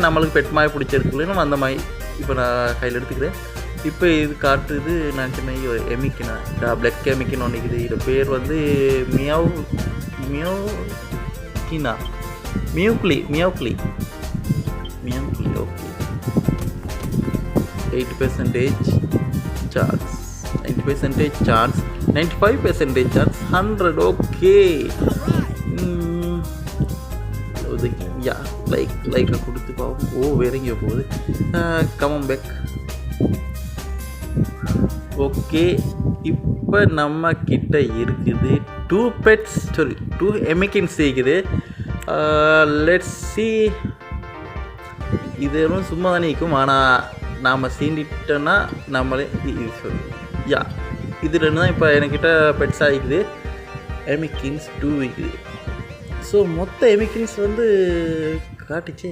நம்மளுக்கு பெட் மாதிரி பிடிச்சிருக்குன்னு அந்த மாதிரி இப்போ நான் கையில் எடுத்துக்கிறேன். இப்போ இது காட்டுது நான் சொன்ன எமிக்கினா பிளாக் எமிக்கின்னு ஒன்று இருக்குது. இதோட பேர் வந்து மியோக்கினா மியோக்லி okay. 80% chance, 90% chance, 95% chance, 100 okay. Yeah லைக்கை கொடுத்து பார்ப்போம். வேற எங்கேயோ போகுது. Come on back. ஓகே, இப்போ நம்ம கிட்ட இருக்குது 2 எமிக்கின்ஸ் இருக்குது. Let's see. இதெல்லாம் சும்மா தானே இருக்கும், ஆனால் நாம் சீண்டிட்டோன்னா நம்மளே இது சொல்லு. யா இது 2 தான் இப்போ என்கிட்ட பெட்ஸ் ஆகிக்குது. எமிக்கின்ஸ் 2 இருக்குது. ஸோ மொத்த எமிக்கின்ஸ் வந்து காட்டுச்சே.